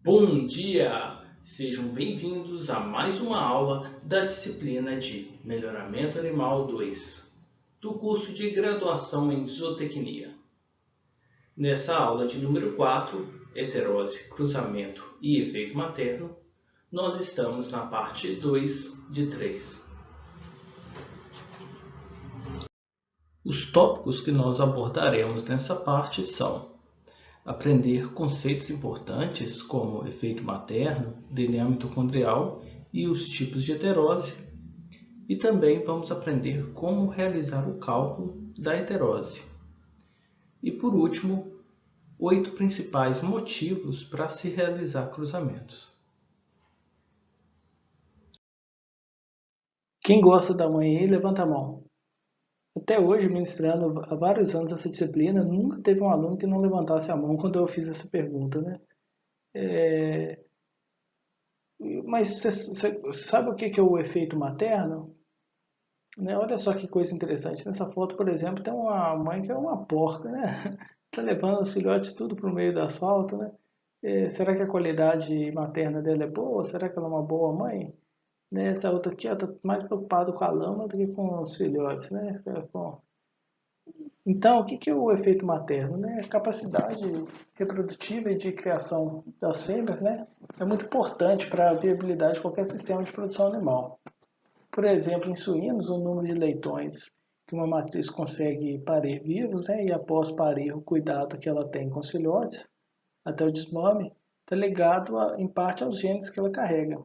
Bom dia! Sejam bem-vindos a mais uma aula da disciplina de Melhoramento Animal 2, do curso de graduação em Zootecnia. Nessa aula de número 4, Heterose, Cruzamento e Efeito Materno, nós estamos na parte 2 de 3. Os tópicos que nós abordaremos nessa parte são: aprender conceitos importantes como efeito materno, DNA mitocondrial e os tipos de heterose. E também vamos aprender como realizar o cálculo da heterose. E por último, 8 principais motivos para se realizar cruzamentos. Quem gosta da mãe aí, levanta a mão. Até hoje, ministrando há vários anos essa disciplina, nunca teve um aluno que não levantasse a mão quando eu fiz essa pergunta, né? Mas você sabe o que é o efeito materno? Né? Olha só que coisa interessante. Nessa foto, por exemplo, tem uma mãe que é uma porca, né? Tá levando os filhotes tudo para o meio do asfalto, né? Será que a qualidade materna dela é boa? Será que ela é uma boa mãe? Né? Essa outra aqui está mais preocupada com a lama do que com os filhotes, né? Então, o que é o efeito materno? Né? A capacidade reprodutiva e de criação das fêmeas, né, é muito importante para a viabilidade de qualquer sistema de produção animal. Por exemplo, em suínos, o número de leitões que uma matriz consegue parir vivos, né, e após parir, o cuidado que ela tem com os filhotes, até o desmame, está ligado em parte aos genes que ela carrega.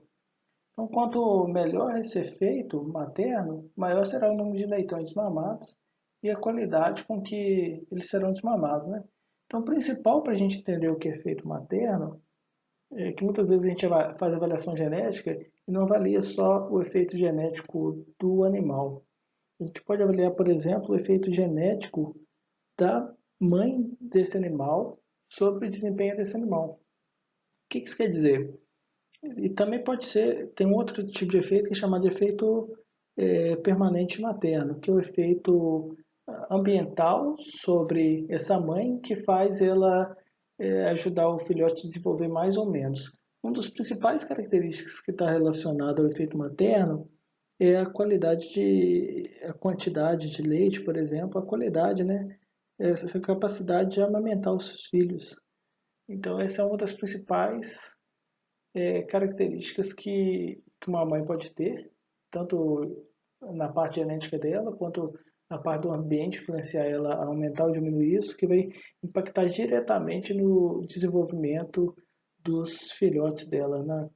Então, quanto melhor esse efeito materno, maior será o número de leitões desmamados e a qualidade com que eles serão desmamados, né? Então, o principal para a gente entender o que é efeito materno é que muitas vezes a gente faz avaliação genética e não avalia só o efeito genético do animal. A gente pode avaliar, por exemplo, o efeito genético da mãe desse animal sobre o desempenho desse animal. O que isso quer dizer? E também pode ser, tem um outro tipo de efeito que é chamado de efeito permanente materno, que é o efeito ambiental sobre essa mãe que faz ela ajudar o filhote a desenvolver mais ou menos. Uma das principais características que está relacionada ao efeito materno é a qualidade a quantidade de leite, por exemplo, a qualidade, né? Essa capacidade de amamentar os seus filhos. Então, essa é uma das principais características que uma mãe pode ter, tanto na parte genética dela, quanto na parte do ambiente, influenciar ela a aumentar ou diminuir isso, que vai impactar diretamente no desenvolvimento dos filhotes dela, né?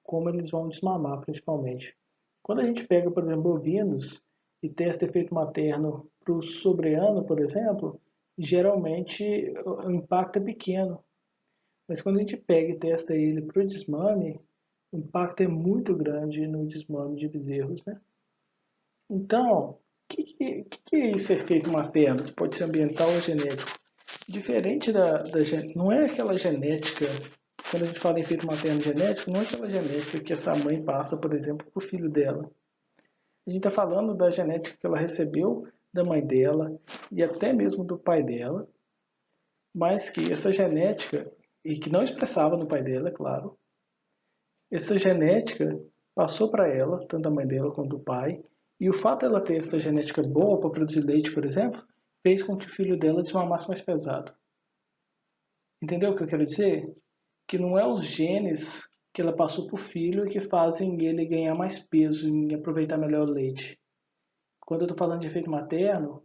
Como eles vão desmamar, principalmente. Quando a gente pega, por exemplo, bovinos e testa efeito materno para o sobreano, por exemplo, geralmente o impacto é pequeno, mas quando a gente pega e testa ele para o desmame, o impacto é muito grande no desmame de bezerros, né? Então, o que é esse efeito materno, que pode ser ambiental ou genético? Diferente não é aquela genética, quando a gente fala em efeito materno genético, não é aquela genética que essa mãe passa, por exemplo, para o filho dela. A gente está falando da genética que ela recebeu da mãe dela e até mesmo do pai dela, mas que essa genética, e que não expressava no pai dela, é claro, essa genética passou para ela, tanto a mãe dela quanto o pai, e o fato dela ter essa genética boa para produzir leite, por exemplo, fez com que o filho dela desmamasse mais pesado. Entendeu o que eu quero dizer? Que não é os genes que ela passou para o filho que fazem ele ganhar mais peso e aproveitar melhor o leite. Quando eu estou falando de efeito materno,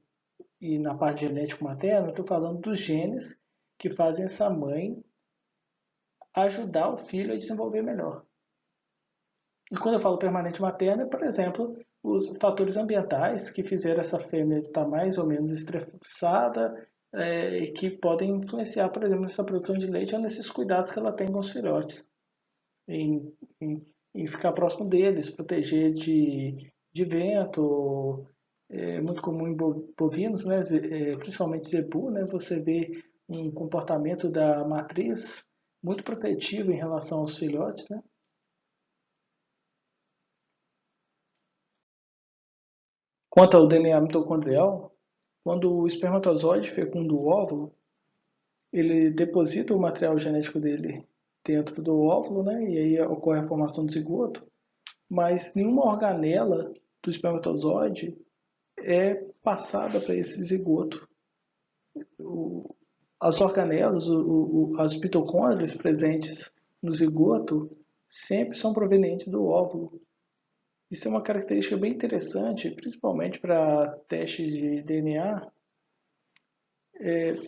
e na parte genético materno, eu estou falando dos genes que fazem essa mãe ajudar o filho a desenvolver melhor. E quando eu falo permanente materno, é, por exemplo, os fatores ambientais que fizeram essa fêmea estar mais ou menos estressada e que podem influenciar, por exemplo, nessa produção de leite ou nesses cuidados que ela tem com os filhotes. Em, em ficar próximo deles, proteger de vento. É muito comum em bovinos, né, principalmente zebu, né, você vê um comportamento da matriz muito protetivo em relação aos filhotes, né? Quanto ao DNA mitocondrial, quando o espermatozoide fecunda o óvulo, ele deposita o material genético dele dentro do óvulo, né? E aí ocorre a formação do zigoto, mas nenhuma organela do espermatozoide é passada para esse zigoto. As organelas, as mitocôndrias presentes no zigoto sempre são provenientes do óvulo. Isso é uma característica bem interessante, principalmente para testes de DNA,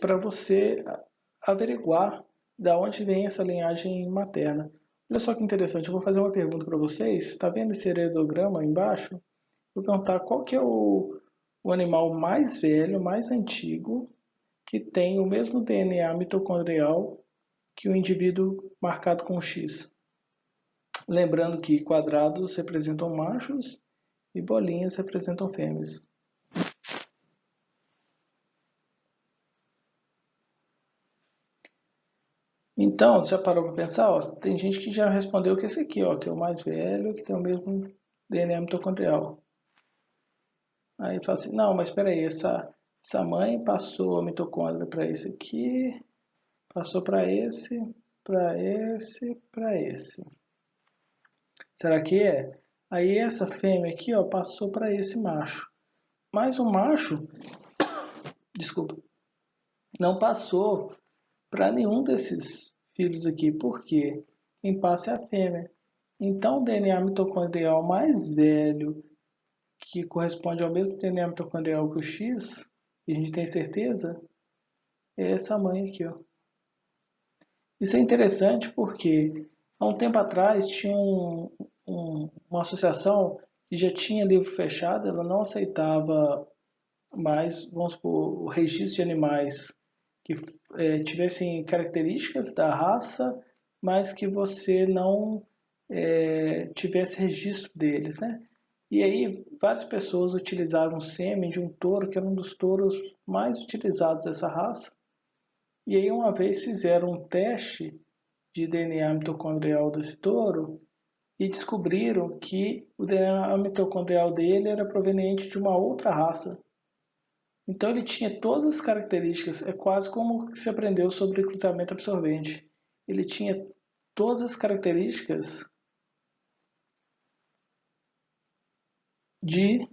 para você averiguar da onde vem essa linhagem materna. Olha só que interessante, eu vou fazer uma pergunta para vocês. Está vendo esse heredograma embaixo? Vou perguntar qual que é o animal mais velho, mais antigo, que tem o mesmo DNA mitocondrial que o indivíduo marcado com X. Lembrando que quadrados representam machos e bolinhas representam fêmeas. Então, você já parou para pensar? Ó, tem gente que já respondeu que esse aqui, ó, que é o mais velho, que tem o mesmo DNA mitocondrial. Aí fala assim, não, mas espera aí, essa mãe passou a mitocôndria para esse aqui, passou para esse, para esse, para esse. Será que é? Aí essa fêmea aqui, ó, passou para esse macho. Mas o macho, desculpa, não passou para nenhum desses filhos aqui. Por quê? Quem passa é a fêmea. Então, o DNA mitocondrial mais velho, que corresponde ao mesmo DNA mitocondrial que o X, e a gente tem certeza, é essa mãe aqui, ó. Isso é interessante porque há um tempo atrás tinha uma associação que já tinha livro fechado, ela não aceitava mais, vamos supor, o registro de animais que tivessem características da raça, mas que você não tivesse registro deles, né? E aí várias pessoas utilizavam o sêmen de um touro, que era um dos touros mais utilizados dessa raça. E aí uma vez fizeram um teste de DNA mitocondrial desse touro e descobriram que o DNA mitocondrial dele era proveniente de uma outra raça. Então ele tinha todas as características, é quase como se aprendeu sobre cruzamento absorvente. Ele tinha todas as características de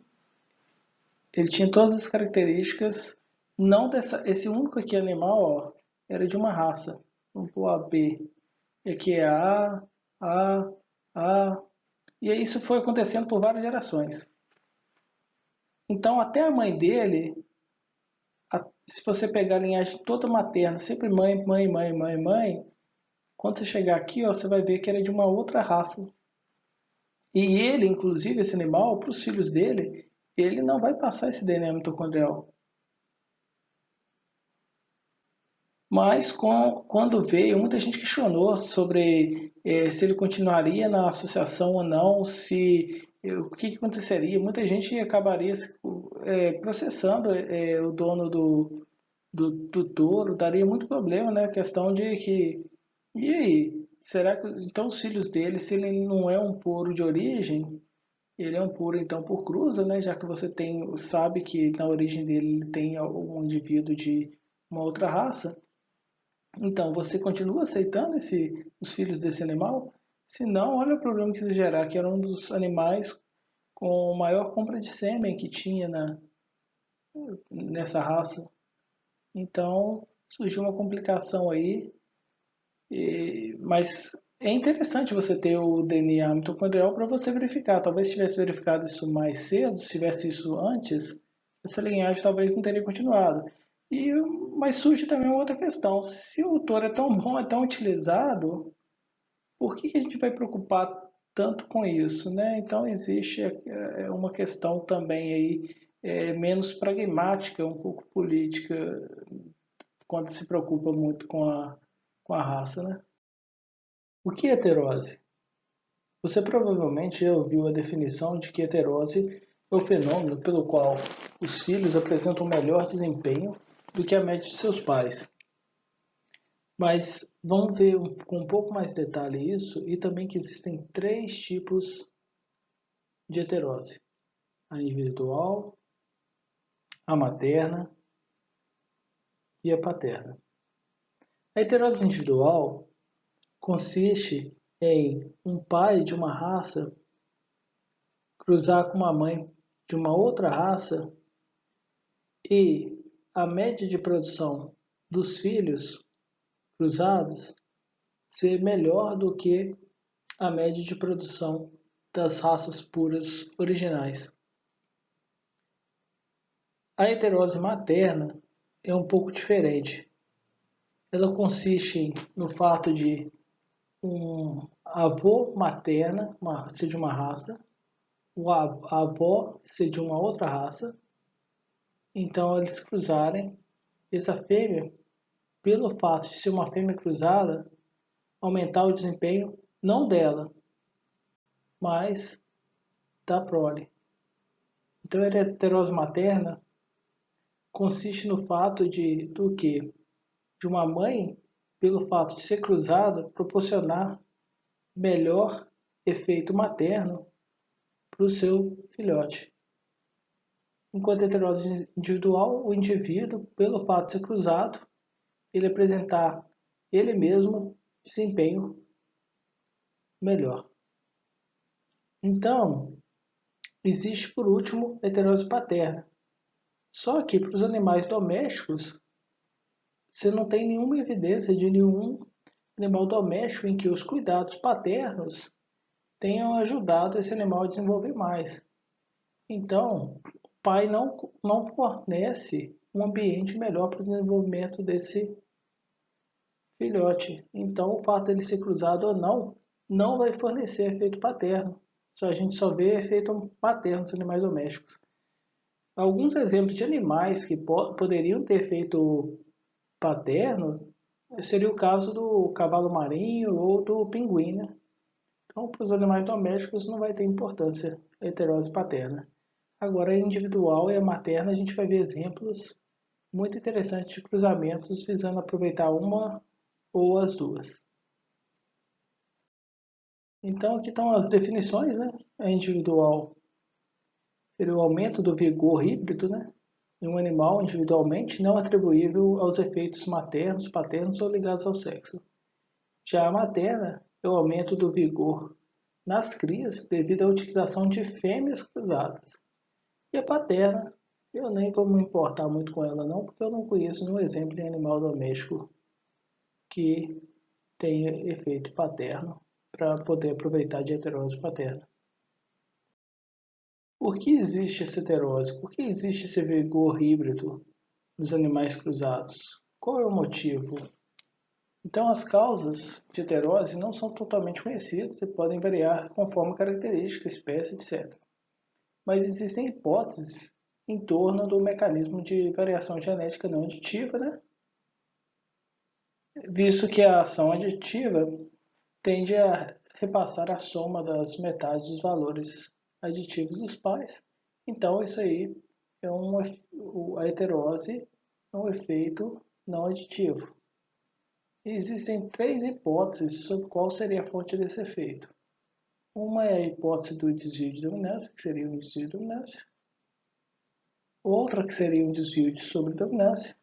ele tinha todas as características não dessa esse único aqui animal, ó, era de uma raça. Vamos pôr a B. E aqui é A, A. E aí isso foi acontecendo por várias gerações. Então até a mãe dele, se você pegar a linhagem toda materna, sempre mãe, mãe, mãe, mãe, mãe, quando você chegar aqui, ó, você vai ver que ele é de uma outra raça. E ele, inclusive, esse animal, para os filhos dele, ele não vai passar esse DNA mitocondrial. Mas quando veio, muita gente questionou sobre se ele continuaria na associação ou não, se o que aconteceria. Muita gente acabaria processando o dono do touro, daria muito problema, né? A questão de que, e aí, será que então os filhos dele, se ele não é um puro de origem, ele é um puro então por cruza, né? Já que você sabe que na origem dele ele tem um indivíduo de uma outra raça. Então, você continua aceitando os filhos desse animal? Se não, olha o problema que isso gerar, que era um dos animais com maior compra de sêmen que tinha nessa raça. Então, surgiu uma complicação aí, mas é interessante você ter o DNA mitocondrial para você verificar. Talvez se tivesse verificado isso mais cedo, se tivesse isso antes, essa linhagem talvez não teria continuado. Mas surge também uma outra questão. Se o touro é tão bom, é tão utilizado, por que a gente vai preocupar tanto com isso, né? Então existe uma questão também aí menos pragmática, um pouco política, quando se preocupa muito com a raça, né? O que é heterose? Você provavelmente já ouviu a definição de que heterose é o fenômeno pelo qual os filhos apresentam melhor desempenho do que a média de seus pais. Mas vamos ver com um pouco mais de detalhe isso e também que existem três tipos de heterose: a individual, a materna e a paterna. A heterose individual consiste em um pai de uma raça cruzar com uma mãe de uma outra raça e a média de produção dos filhos cruzados ser melhor do que a média de produção das raças puras originais. A heterose materna é um pouco diferente. Ela consiste no fato de um avô materna ser de uma raça, a avó ser de uma outra raça, então eles cruzarem. Essa fêmea, pelo fato de ser uma fêmea cruzada, aumentar o desempenho não dela, mas da prole. Então a heterose materna consiste no fato de uma mãe, pelo fato de ser cruzada, proporcionar melhor efeito materno para o seu filhote. Enquanto a heterose individual, o indivíduo, pelo fato de ser cruzado, ele apresentar ele mesmo desempenho melhor. Então, existe por último a heterose paterna. Só que para os animais domésticos, você não tem nenhuma evidência de nenhum animal doméstico em que os cuidados paternos tenham ajudado esse animal a desenvolver mais. Então, o pai não fornece um ambiente melhor para o desenvolvimento desse filhote. Então, o fato dele ser cruzado ou não vai fornecer efeito paterno. A gente só vê efeito paterno nos animais domésticos. Alguns exemplos de animais que poderiam ter efeito paterno seria o caso do cavalo marinho ou do pinguim, né? Então, para os animais domésticos não vai ter importância a heterose paterna. Agora, a individual e a materna, a gente vai ver exemplos muito interessantes de cruzamentos visando aproveitar uma ou as duas. Então, aqui estão as definições, né? A individual seria o aumento do vigor híbrido, né? Em um animal individualmente não atribuível aos efeitos maternos, paternos ou ligados ao sexo. Já a materna é o aumento do vigor nas crias devido à utilização de fêmeas cruzadas. E a paterna, eu nem vou me importar muito com ela não, porque eu não conheço nenhum exemplo de animal doméstico que tenha efeito paterno para poder aproveitar de heterose paterna. Por que existe essa heterose? Por que existe esse vigor híbrido nos animais cruzados? Qual é o motivo? Então, as causas de heterose não são totalmente conhecidas e podem variar conforme a característica, espécie, etc. Mas existem hipóteses em torno do mecanismo de variação genética não aditiva, né? Visto que a ação aditiva tende a repassar a soma das metades dos valores aditivos dos pais. Então, isso aí é a heterose é um efeito não aditivo. E existem três hipóteses sobre qual seria a fonte desse efeito. Uma é a hipótese do desvio de dominância, que seria um desvio de dominância. Outra que seria um desvio de sobredominância.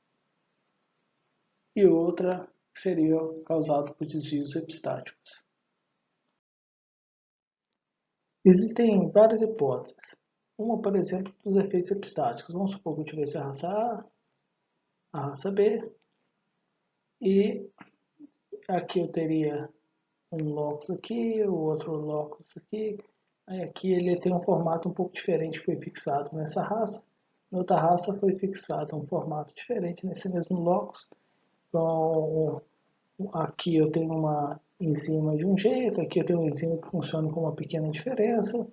E outra que seria causado por desvios epistáticos. Existem várias hipóteses. Uma, por exemplo, dos efeitos epistáticos. Vamos supor que eu tivesse a raça A, a raça B, e aqui eu teria um locus aqui, o outro locus aqui. Aí aqui ele tem um formato um pouco diferente que foi fixado nessa raça. Na outra raça foi fixado um formato diferente nesse mesmo locus. Então, aqui eu tenho uma enzima de um jeito, aqui eu tenho uma enzima que funciona com uma pequena diferença.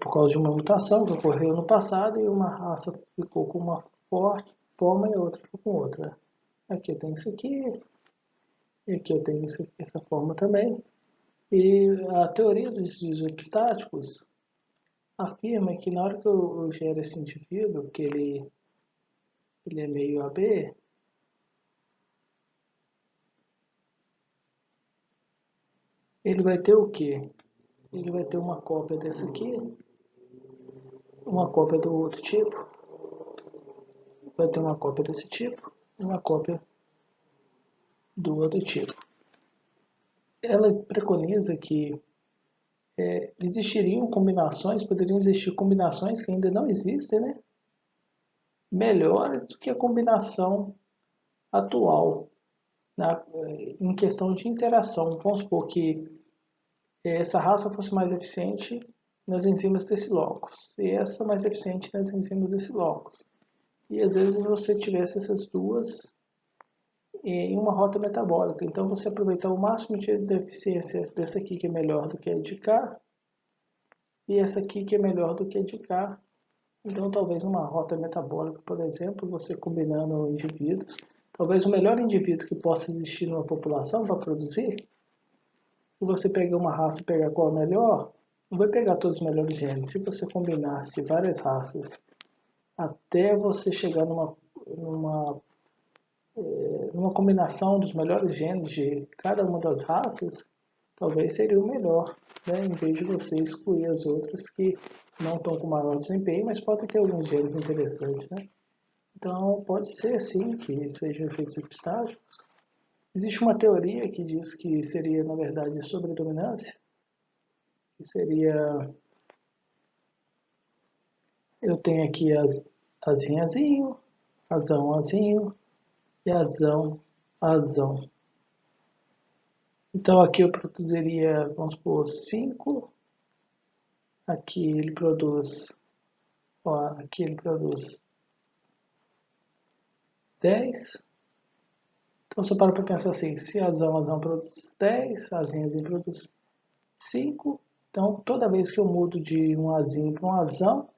Por causa de uma mutação que ocorreu no passado e uma raça ficou com uma forma e a outra ficou com outra. Aqui eu tenho isso aqui, e aqui eu tenho essa forma também. E a teoria dos desvios epistáticos afirma que na hora que eu gero esse indivíduo, que ele é meio AB, ele vai ter o quê? Ele vai ter uma cópia dessa aqui, uma cópia do outro tipo, vai ter uma cópia desse tipo e uma cópia do outro tipo. Ela preconiza que poderiam existir combinações que ainda não existem, né? Melhores do que a combinação atual, em questão de interação. Vamos supor que essa raça fosse mais eficiente nas enzimas desse locus, e essa mais eficiente nas enzimas desse locus. E às vezes você tivesse essas duas em uma rota metabólica. Então você aproveitar o máximo de eficiência dessa aqui que é melhor do que a de cá, e essa aqui que é melhor do que a de cá. Então talvez uma rota metabólica, por exemplo, você combinando indivíduos, talvez o melhor indivíduo que possa existir numa população para produzir, se você pegar uma raça e pegar qual é o melhor, não vai pegar todos os melhores genes. Se você combinasse várias raças até você chegar numa combinação dos melhores genes de cada uma das raças, talvez seria o melhor, né? Em vez de você excluir as outras que não estão com maior desempenho, mas podem ter alguns genes interessantes, né? Então, pode ser sim que sejam efeitos epistáticos. Existe uma teoria que diz que seria, na verdade, sobredominância, que seria... Eu tenho aqui azinho, azinho e azão. Então aqui eu produziria, vamos supor, 5. Aqui ele produz, aqui ele produz 10. Então você para pensar assim, se azão produz 10, azinho produz 5. Então toda vez que eu mudo de um azinho para um azão,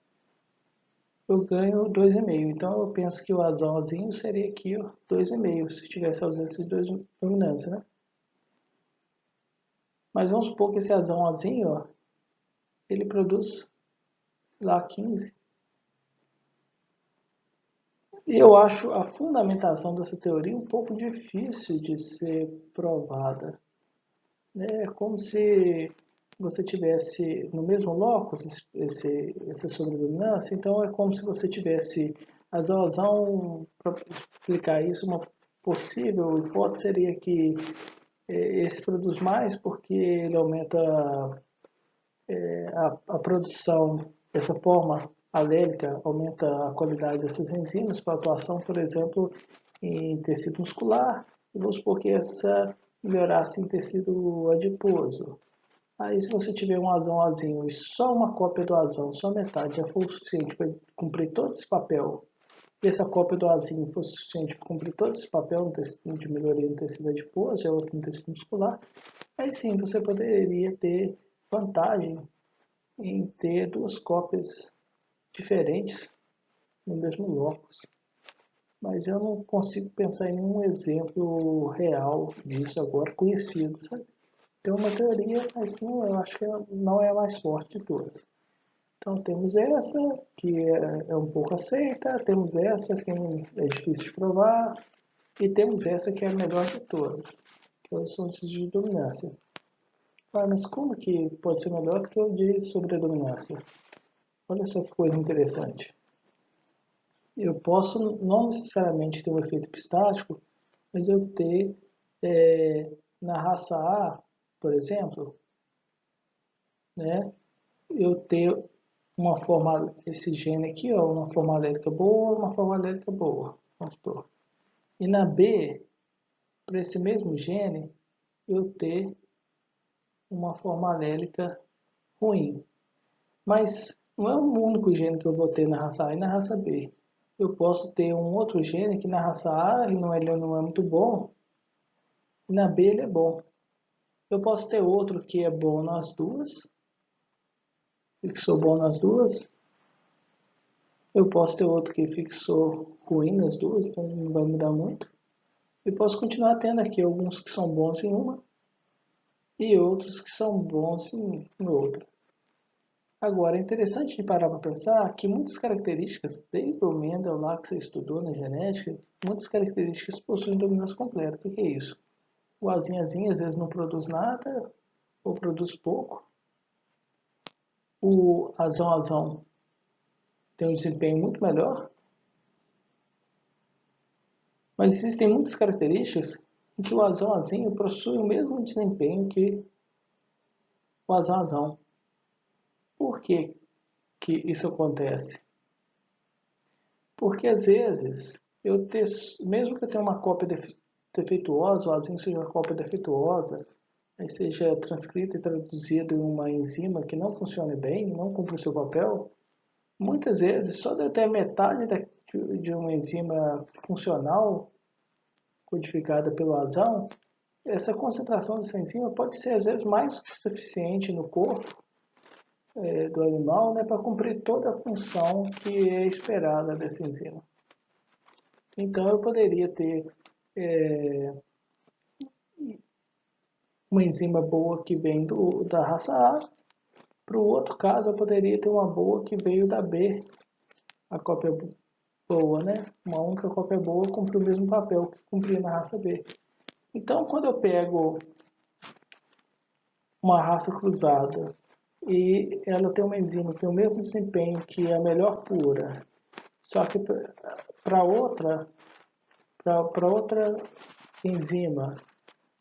eu ganho 2,5. Então eu penso que o azinho seria aqui, ó, 2,5, se tivesse ausência de dominância, né? Mas vamos supor que esse azinho, ó, ele produz lá 15. E eu acho a fundamentação dessa teoria um pouco difícil de ser provada. É como se você tivesse no mesmo locus essa sobredominância, então é como se você tivesse azão. Para explicar isso, uma possível hipótese seria que esse produz mais porque ele aumenta a produção dessa forma alélica, aumenta a qualidade dessas enzimas para atuação, por exemplo, em tecido muscular, e vamos supor que essa melhorasse em tecido adiposo. Aí se você tiver um azinho e só uma cópia do azão, só metade, já for o suficiente para cumprir todo esse papel, e essa cópia do azinho for suficiente para cumprir todo esse papel de melhoria no tecido adiposo e outro no tecido muscular, aí sim você poderia ter vantagem em ter duas cópias diferentes no mesmo locus. Mas eu não consigo pensar em nenhum exemplo real disso agora conhecido, sabe? Tem uma teoria, mas não, eu acho que não é a mais forte de todas. Então temos essa, que é um pouco aceita, temos essa que é difícil de provar, e temos essa que é a melhor de todas, que são os de dominância. Ah, mas como que pode ser melhor do que o de sobredominância? Olha só que coisa interessante. Eu posso não necessariamente ter um efeito epistático, mas eu ter na raça A, por exemplo, né, eu ter uma forma, esse gene aqui, ó, uma forma alérica boa, uma forma alérica boa, vamos supor. E na B, para esse mesmo gene, eu ter uma forma alélica ruim. Mas não é o único gene que eu vou ter na raça A e na raça B. Eu posso ter um outro gene que na raça A ele não é muito bom, e na B ele é bom. Eu posso ter outro que é bom nas duas, fixou bom nas duas. Eu posso ter outro que fixou ruim nas duas, então não vai mudar muito. E posso continuar tendo aqui alguns que são bons em uma e outros que são bons em outra. Agora, é interessante de parar para pensar que muitas características, desde o Mendel lá que você estudou na genética, muitas características possuem dominância completa. O que é isso? O azinho às vezes não produz nada ou produz pouco. O azão tem um desempenho muito melhor. Mas existem muitas características em que o azão-azinho possui o mesmo desempenho que o azão-azão. Por que isso acontece? Porque às vezes, mesmo que eu tenha uma cópia defeituosa, o azinho seja uma cópia defeituosa, aí seja transcrito e traduzido em uma enzima que não funcione bem, não cumpre o seu papel, muitas vezes só de eu ter metade de uma enzima funcional codificada pelo azão, essa concentração dessa enzima pode ser às vezes mais que suficiente no corpo do animal, né, para cumprir toda a função que é esperada dessa enzima. Então eu poderia ter uma enzima boa que vem da raça A, para o outro caso eu poderia ter uma boa que veio da B, a cópia boa, né? Uma única cópia boa cumpre o mesmo papel que cumpria na raça B. Então quando eu pego uma raça cruzada e ela tem uma enzima que tem o mesmo desempenho que a melhor pura, só que para outra enzima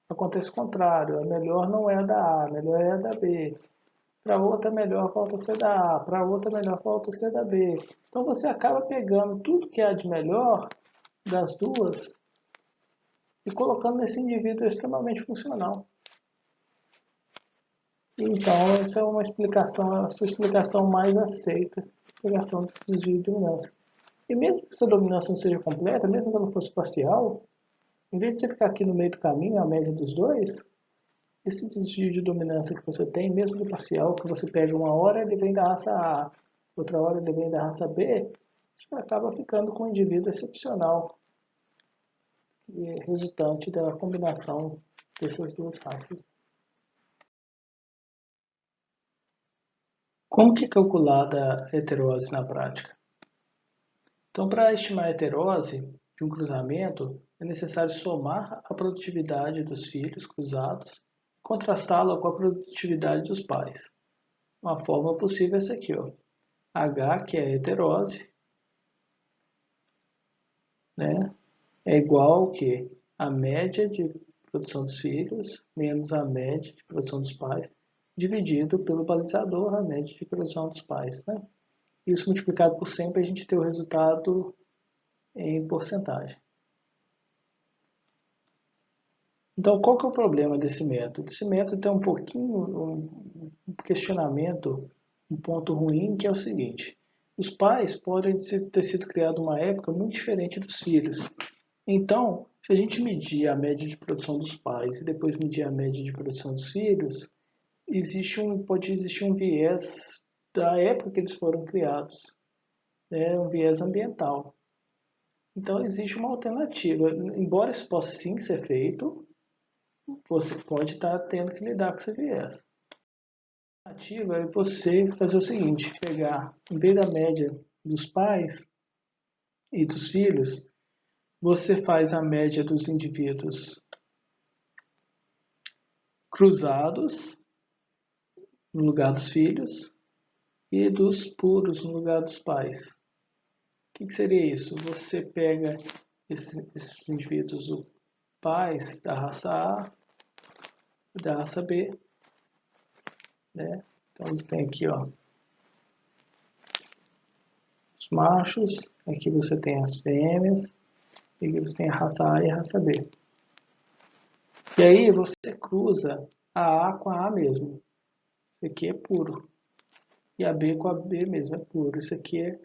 acontece o contrário, a melhor não é a da A, a melhor é a da B. Para outra melhor volta a ser da A, para outra melhor volta a ser da B. Então você acaba pegando tudo que há de melhor das duas e colocando nesse indivíduo extremamente funcional. Então essa é uma explicação, a sua explicação mais aceita, a explicação do desvio de dominância. E mesmo que essa dominância não seja completa, mesmo que ela fosse parcial, em vez de você ficar aqui no meio do caminho, a média dos dois, esse desvio de dominância que você tem, mesmo do parcial, que você pega uma hora ele vem da raça A, outra hora ele vem da raça B, você acaba ficando com um indivíduo excepcional, e é resultante da combinação dessas duas raças. Como que é calculada a heterose na prática? Então, para estimar a heterose de um cruzamento, é necessário somar a produtividade dos filhos cruzados e contrastá-la com a produtividade dos pais. Uma forma possível é essa aqui, ó. H, que é a heterose, né, é igual que a média de produção dos filhos menos a média de produção dos pais, dividido pelo balizador, a média de produção dos pais. Né? Isso multiplicado por 100 para a gente ter o resultado em porcentagem. Então, qual que é o problema desse método? Esse método tem um questionamento, um ponto ruim, que é o seguinte. Os pais podem ter sido criados numa época muito diferente dos filhos. Então, se a gente medir a média de produção dos pais e depois medir a média de produção dos filhos, pode existir um viés da época que eles foram criados, né? Um viés ambiental. Então, existe uma alternativa. Embora isso possa sim ser feito, você pode estar tendo que lidar com esse viés. A alternativa é você fazer o seguinte, pegar, em vez da média dos pais e dos filhos, você faz a média dos indivíduos cruzados no lugar dos filhos e dos puros no lugar dos pais. O que seria isso? Você pega esses indivíduos, os pais da raça A e da raça B, né? Então você tem aqui, ó, os machos, aqui você tem as fêmeas, e aqui você tem a raça A e a raça B. E aí você cruza a A com a A mesmo. Isso aqui é puro. E a B com a B mesmo é puro. Isso aqui é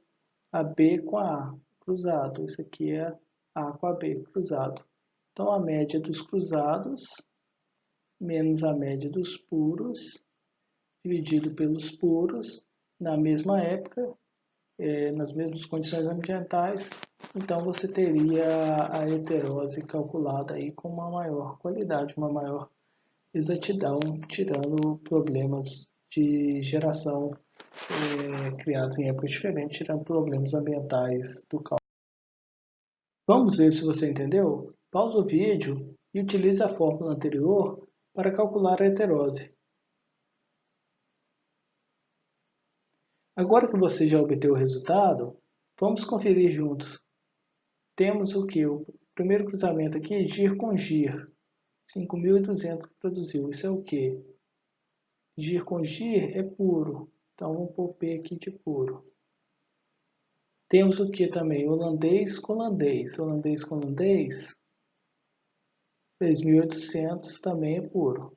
a B com a A cruzado. Isso aqui é A com a B cruzado. Então a média dos cruzados menos a média dos puros dividido pelos puros na mesma época, nas mesmas condições ambientais. Então você teria a heterose calculada aí com uma maior qualidade, uma maior exatidão, tirando problemas de geração criados em épocas diferentes, tirando problemas ambientais do cálculo. Vamos ver se você entendeu? Pausa o vídeo e utilize a fórmula anterior para calcular a heterose. Agora que você já obteve o resultado, vamos conferir juntos. Temos o que? O primeiro cruzamento aqui, GIR com GIR. 5.200 que produziu. Isso é o quê? Gir com gir é puro. Então, vamos pôr P aqui de puro. Temos o que também? Holandês com holandês. Holandês com holandês. 6.800 também é puro.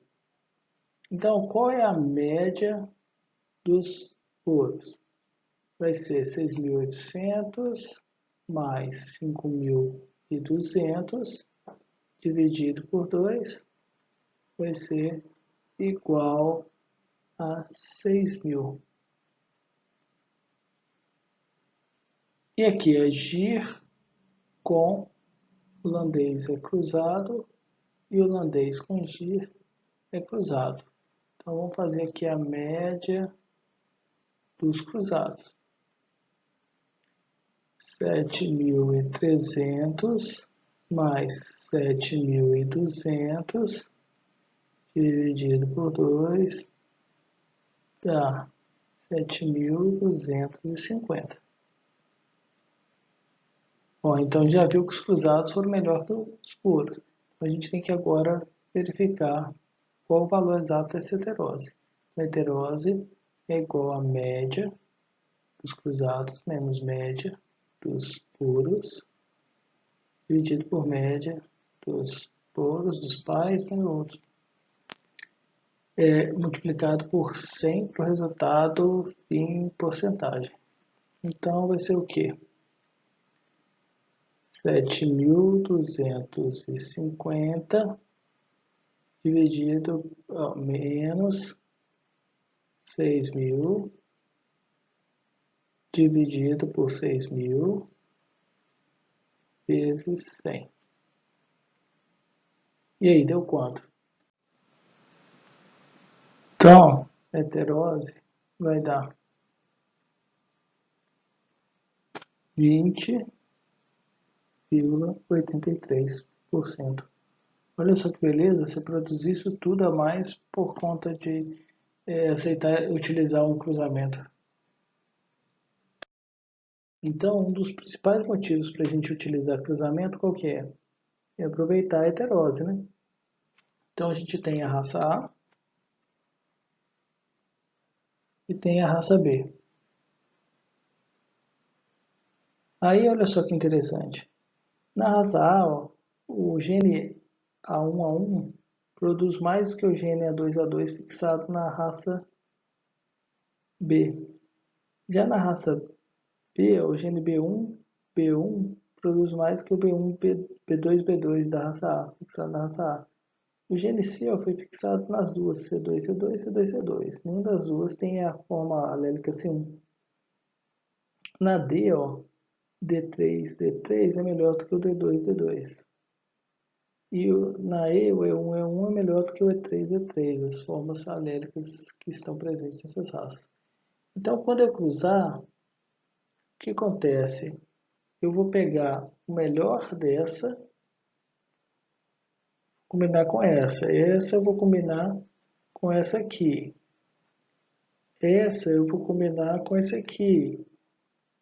Então, qual é a média dos puros? Vai ser 6.800 mais 5.200 dividido por 2 vai ser igual a 6.000. E aqui é gir com holandês é cruzado e holandês com gir é cruzado. Então vamos fazer aqui a média dos cruzados. 7.300 mais 7.200 dividido por 2 dá 7.250. Bom, então já viu que os cruzados foram melhor que os puros. Então, a gente tem que agora verificar qual o valor exato dessa heterose. A heterose é igual a média dos cruzados menos média dos puros dividido por média dos puros, dos pais e outros. Multiplicado por 100 para o resultado em porcentagem. Então vai ser o quê? 7.250 dividido menos 6.000 dividido por 6.000 vezes 100. E aí, deu quanto? Então, a heterose vai dar 20,83%. Olha só que beleza, você produzir isso tudo a mais por conta de aceitar utilizar um cruzamento. Então, um dos principais motivos para a gente utilizar cruzamento, qual que é? É aproveitar a heterose, né? Então, a gente tem a raça A e tem a raça B. Aí, olha só que interessante. Na raça A, ó, o gene A1A1 produz mais do que o gene A2A2 fixado na raça B. Já na raça B, o gene B1 produz mais que o B1, B2, B2 da raça A, fixado na raça A. O gene C foi fixado nas duas, C2, C2, C2, C2. Nenhuma das duas tem a forma alélica C1. Na D, ó, D3, D3 é melhor do que o D2, D2. E na E, o E1, E1 é melhor do que o E3, E3, as formas alélicas que estão presentes nessas raças. Então, quando eu cruzar, o que acontece? Eu vou pegar o melhor dessa, combinar com essa. Essa eu vou combinar com essa aqui. Essa eu vou combinar com esse aqui.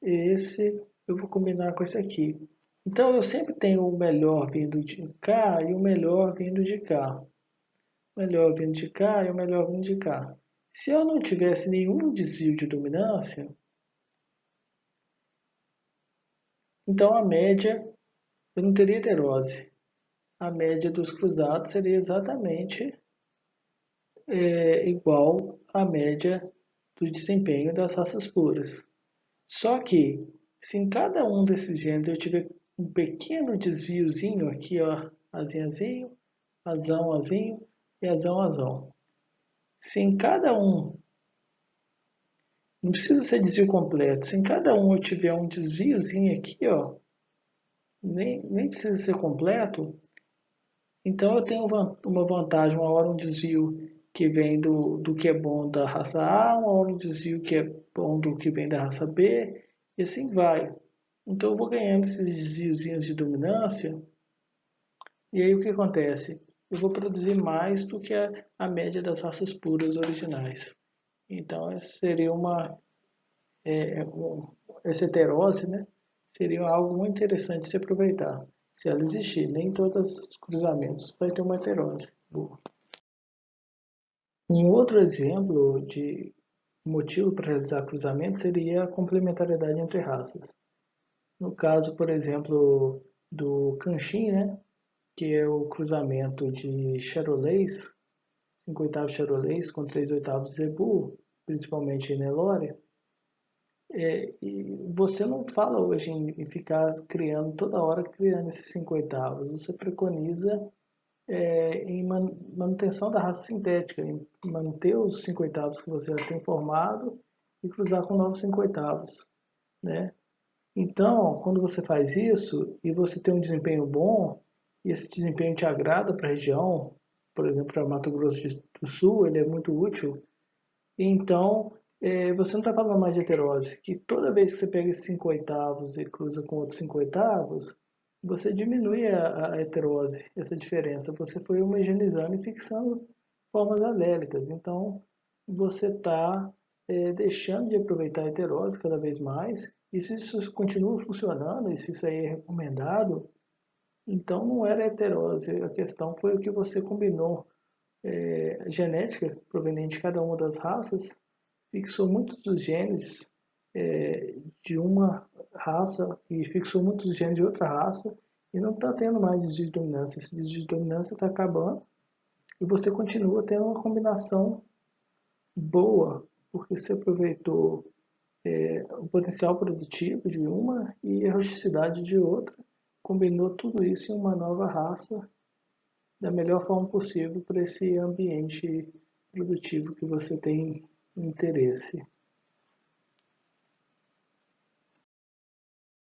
Esse eu vou combinar com esse aqui. Então eu sempre tenho o melhor vindo de cá e o melhor vindo de cá. O melhor vindo de cá e o melhor vindo de cá. Se eu não tivesse nenhum desvio de dominância, então a média, eu não teria heterose. A média dos cruzados seria exatamente igual à média do desempenho das raças puras. Só que, se em cada um desses genes eu tiver um pequeno desviozinho aqui, ó, azinho, azinho, azão, azinho e azão, azão. Se em cada um, não precisa ser desvio completo, se em cada um eu tiver um desviozinho aqui, ó, nem precisa ser completo, então eu tenho uma vantagem, uma hora um desvio que vem do que é bom da raça A, uma hora um desvio que é bom do que vem da raça B, e assim vai. Então eu vou ganhando esses desviozinhos de dominância, e aí o que acontece? Eu vou produzir mais do que a média das raças puras originais. Então essa seria essa heterose, né? Seria algo muito interessante de se aproveitar. se ela existir. Nem todos os cruzamentos vai ter uma heterose boa. Um outro exemplo de motivo para realizar cruzamento seria a complementariedade entre raças. No caso, por exemplo, do Canchin, né, que é o cruzamento de Charolais, 5/8 Charolais com 3/8 Zebu, principalmente Nelore, e você não fala hoje em ficar criando, toda hora criando esses 5/8. Você preconiza em manutenção da raça sintética, em manter os 5/8 que você já tem formado e cruzar com novos 5/8, né? Então, quando você faz isso e você tem um desempenho bom, e esse desempenho te agrada para a região, por exemplo, para Mato Grosso do Sul, ele é muito útil. Então, você não está falando mais de heterose, que toda vez que você pega esses 5/8 e cruza com outros 5/8, você diminui a heterose, essa diferença. Você foi homogeneizando e fixando formas alélicas. Então, você está deixando de aproveitar a heterose cada vez mais. E se isso continua funcionando, e se isso aí é recomendado, então não era heterose. A questão foi o que você combinou. Genética proveniente de cada uma das raças fixou muitos dos genes de uma raça e fixou muitos dos genes de outra raça e não está tendo mais desvio de dominância. Esse desvio de dominância está acabando e você continua tendo uma combinação boa, porque você aproveitou o potencial produtivo de uma e a rusticidade de outra, combinou tudo isso em uma nova raça da melhor forma possível para esse ambiente produtivo que você tem interesse.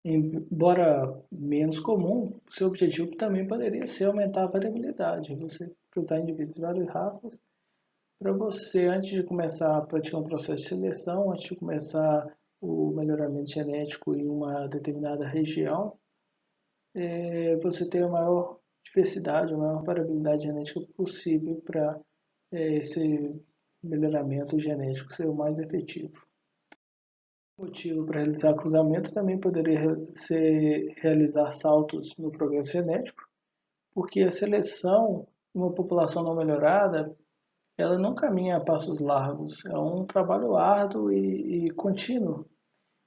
Embora menos comum, seu objetivo também poderia ser aumentar a variabilidade. Você cruzar indivíduos de várias raças para você, antes de começar a praticar um processo de seleção, antes de começar o melhoramento genético em uma determinada região, você ter a maior diversidade, a maior variabilidade genética possível para esse melhoramento genético ser o mais efetivo. O motivo para realizar cruzamento também poderia ser realizar saltos no progresso genético, porque a seleção de uma população não melhorada, ela não caminha a passos largos, é um trabalho árduo e contínuo.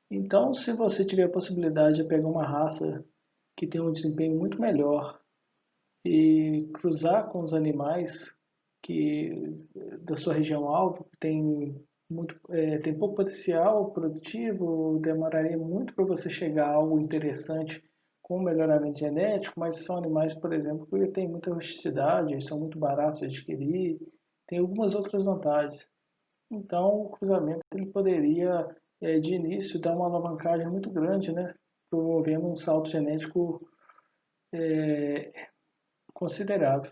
Então, se você tiver a possibilidade de pegar uma raça que tem um desempenho muito melhor e cruzar com os animais que da sua região alvo, que tem pouco potencial produtivo, demoraria muito para você chegar a algo interessante com melhoramento genético, mas são animais, por exemplo, que têm muita rusticidade, são muito baratos de adquirir, tem algumas outras vantagens. Então, o cruzamento ele poderia, de início, dar uma alavancagem muito grande, né? Promovendo um salto genético considerável.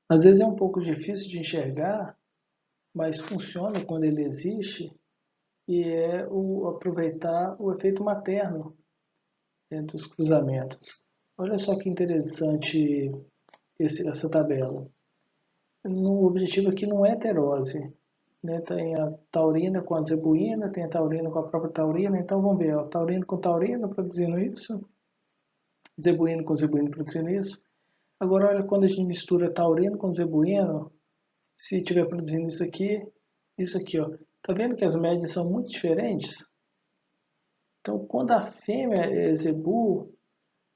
Às vezes é um pouco difícil de enxergar, mas funciona quando ele existe, e é aproveitar o efeito materno entre os cruzamentos. Olha só que interessante essa tabela. O objetivo aqui não é heterose, né? Tem a taurina com a zebuína, tem a taurina com a própria taurina, então vamos ver, ó, taurina com taurina produzindo isso, zebuíno com zebuíno produzindo isso. Agora olha quando a gente mistura taurino com zebuíno, se estiver produzindo isso aqui, ó. Tá vendo que as médias são muito diferentes? Então, quando a fêmea é zebu,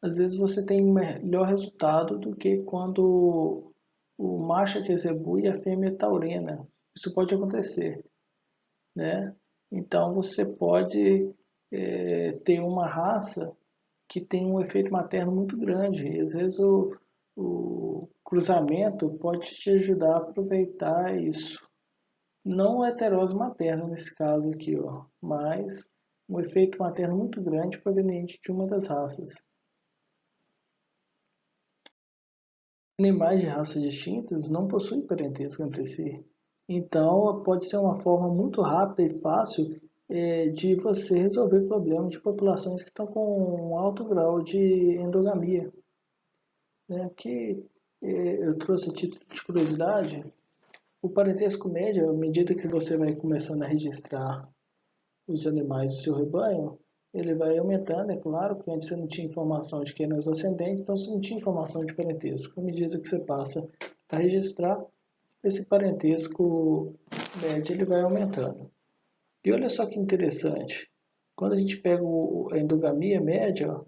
às vezes você tem melhor resultado do que quando o macho é zebu e a fêmea é taurina. Isso pode acontecer, né? Então, você pode ter uma raça que tem um efeito materno muito grande. E, às vezes o cruzamento pode te ajudar a aproveitar isso. Não a heterose materna nesse caso aqui, ó, mas um efeito materno muito grande proveniente de uma das raças. Animais de raças distintas não possuem parentesco entre si. Então, pode ser uma forma muito rápida e fácil de você resolver problemas de populações que estão com um alto grau de endogamia. Né? Que eu trouxe a título de curiosidade, o parentesco médio, à medida que você vai começando a registrar os animais do seu rebanho, ele vai aumentando, é claro, porque antes você não tinha informação de quem eram os ascendentes, então você não tinha informação de parentesco. À medida que você passa a registrar, esse parentesco médio ele vai aumentando. E olha só que interessante, quando a gente pega a endogamia média, ó,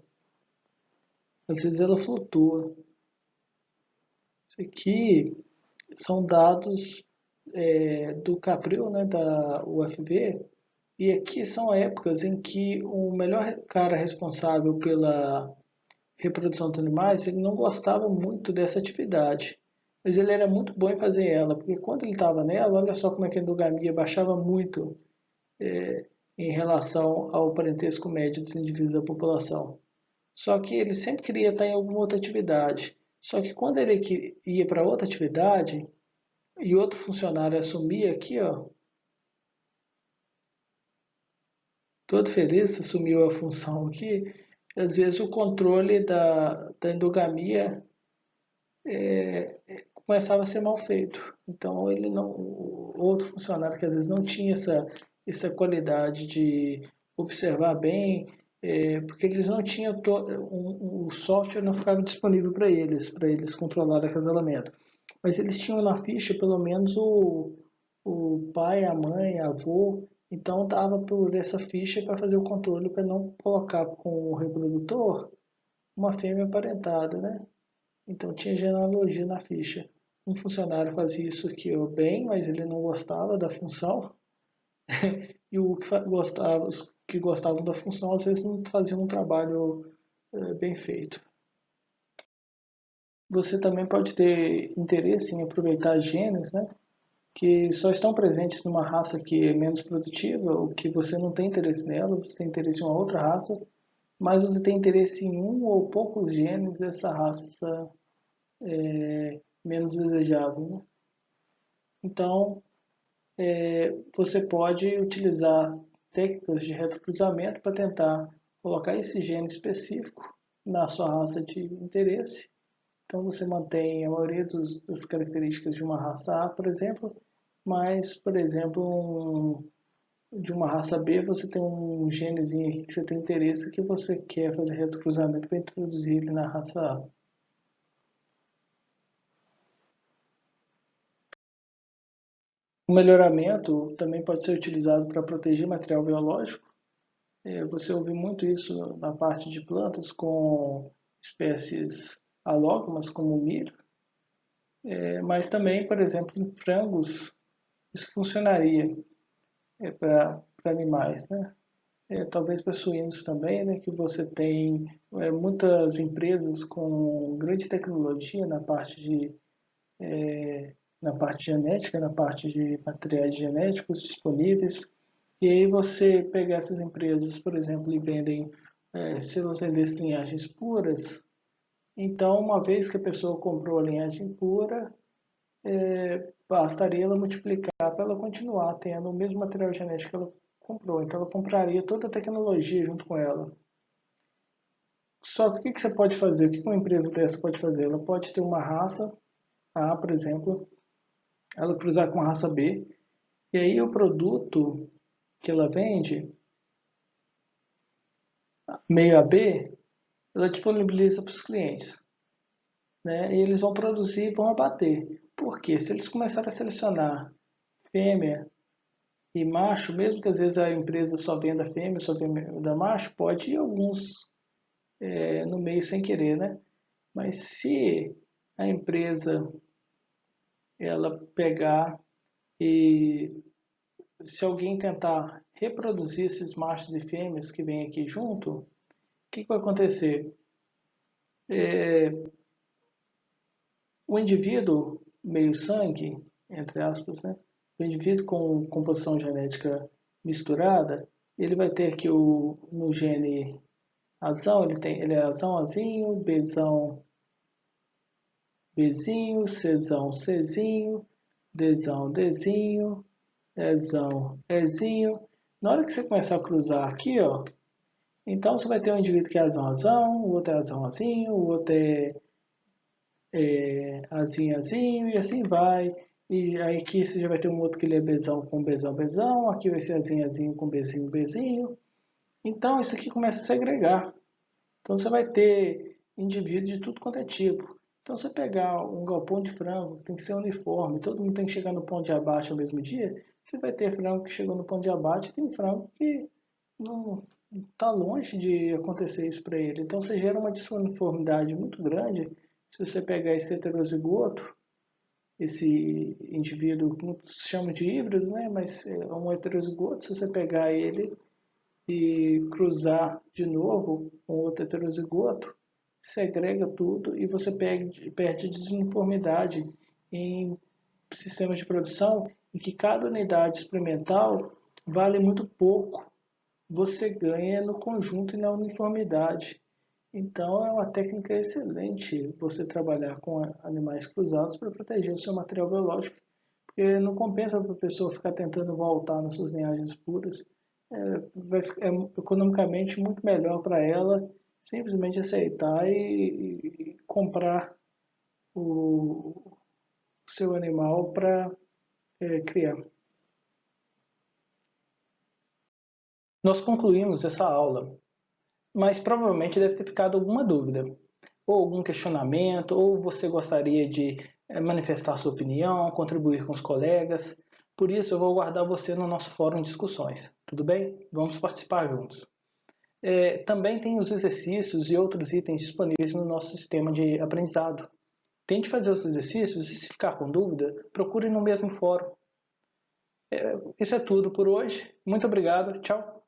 às vezes ela flutua. Isso aqui são dados do Capril, né, da UFV, e aqui são épocas em que o melhor cara responsável pela reprodução dos animais, ele não gostava muito dessa atividade, mas ele era muito bom em fazer ela, porque quando ele estava nela, olha só como é que a endogamia baixava muito em relação ao parentesco médio dos indivíduos da população. Só que ele sempre queria estar em alguma outra atividade. Só que quando ele ia para outra atividade e outro funcionário assumia aqui, ó, todo feliz assumiu a função aqui, às vezes o controle da endogamia começava a ser mal feito. Então ele não, o outro funcionário que às vezes não tinha essa qualidade de observar bem, porque eles não tinham o software não ficava disponível para eles controlar o acasalamento. Mas eles tinham na ficha pelo menos o pai, a mãe, a avô, então dava por essa ficha para fazer o controle para não colocar com o reprodutor uma fêmea aparentada, né? Então tinha genealogia na ficha. Um funcionário fazia isso aqui bem, mas ele não gostava da função. E os que gostavam da função às vezes não faziam um trabalho bem feito. Você também pode ter interesse em aproveitar genes, né, que só estão presentes numa raça que é menos produtiva, ou que você não tem interesse nela, você tem interesse em uma outra raça, mas você tem interesse em um ou poucos genes dessa raça menos desejável, né? Então, você pode utilizar técnicas de retrocruzamento para tentar colocar esse gene específico na sua raça de interesse. Então você mantém a maioria das características de uma raça A, por exemplo, mas, por exemplo, de uma raça B você tem um genezinho aqui que você tem interesse que você quer fazer retrocruzamento para introduzir ele na raça A. O melhoramento também pode ser utilizado para proteger material biológico. Você ouve muito isso na parte de plantas com espécies alógomas, como o milho, mas também, por exemplo, em frangos, isso funcionaria para animais, né? Talvez para suínos também, né? Que você tem muitas empresas com grande tecnologia na parte genética, na parte de materiais genéticos disponíveis. E aí você pegar essas empresas, por exemplo, e vendem, se elas vendessem linhagens puras, então uma vez que a pessoa comprou a linhagem pura, bastaria ela multiplicar para ela continuar tendo o mesmo material genético que ela comprou. Então ela compraria toda a tecnologia junto com ela. Só que o que você pode fazer? O que uma empresa dessa pode fazer? Ela pode ter uma raça A, por exemplo, ela cruzar com a raça B, e aí o produto que ela vende, meio a B, ela disponibiliza para os clientes, né? E eles vão produzir e vão abater. Porque se eles começarem a selecionar fêmea e macho, mesmo que às vezes a empresa só venda fêmea, só venda macho, pode ir alguns no meio sem querer, né? Mas se a empresa ela pegar e se alguém tentar reproduzir esses machos e fêmeas que vêm aqui junto, o que vai acontecer? O indivíduo meio sangue, entre aspas, né? O indivíduo com composição genética misturada, ele vai ter aqui no gene azão, ele é azão, azinho, Bzão, Bzinho, Czão, Czinho, Dzão, Dzinho, Ezão, Ezinho. Na hora que você começar a cruzar aqui, ó, então você vai ter um indivíduo que é azão, azão, o outro é azão, azinho, o outro azinho, azinho, e assim vai. E aí aqui você já vai ter um outro que ele é Bzão com Bzão, Bzão, aqui vai ser azinho, azinho com Bzinho, Bzinho. Então isso aqui começa a segregar. Então você vai ter indivíduos de tudo quanto é tipo. Então você pegar um galpão de frango, tem que ser uniforme, todo mundo tem que chegar no ponto de abate ao mesmo dia, você vai ter frango que chegou no ponto de abate e tem frango que não está longe de acontecer isso para ele. Então você gera uma desuniformidade muito grande se você pegar esse heterozigoto, esse indivíduo que muitos chamam de híbrido, né? Mas é um heterozigoto, se você pegar ele e cruzar de novo com outro heterozigoto, segrega tudo e você perde desuniformidade em sistemas de produção em que cada unidade experimental vale muito pouco. Você ganha no conjunto e na uniformidade. Então é uma técnica excelente você trabalhar com animais cruzados para proteger o seu material biológico, porque não compensa para a pessoa ficar tentando voltar nas suas linhagens puras. É economicamente muito melhor para ela simplesmente aceitar e comprar o seu animal para criar. Nós concluímos essa aula, mas provavelmente deve ter ficado alguma dúvida, ou algum questionamento, ou você gostaria de manifestar sua opinião, contribuir com os colegas. Por isso, eu vou aguardar você no nosso fórum de discussões. Tudo bem? Vamos participar juntos. Também tem os exercícios e outros itens disponíveis no nosso sistema de aprendizado. Tente fazer os exercícios e, se ficar com dúvida, procure no mesmo fórum. Isso é tudo por hoje. Muito obrigado. Tchau.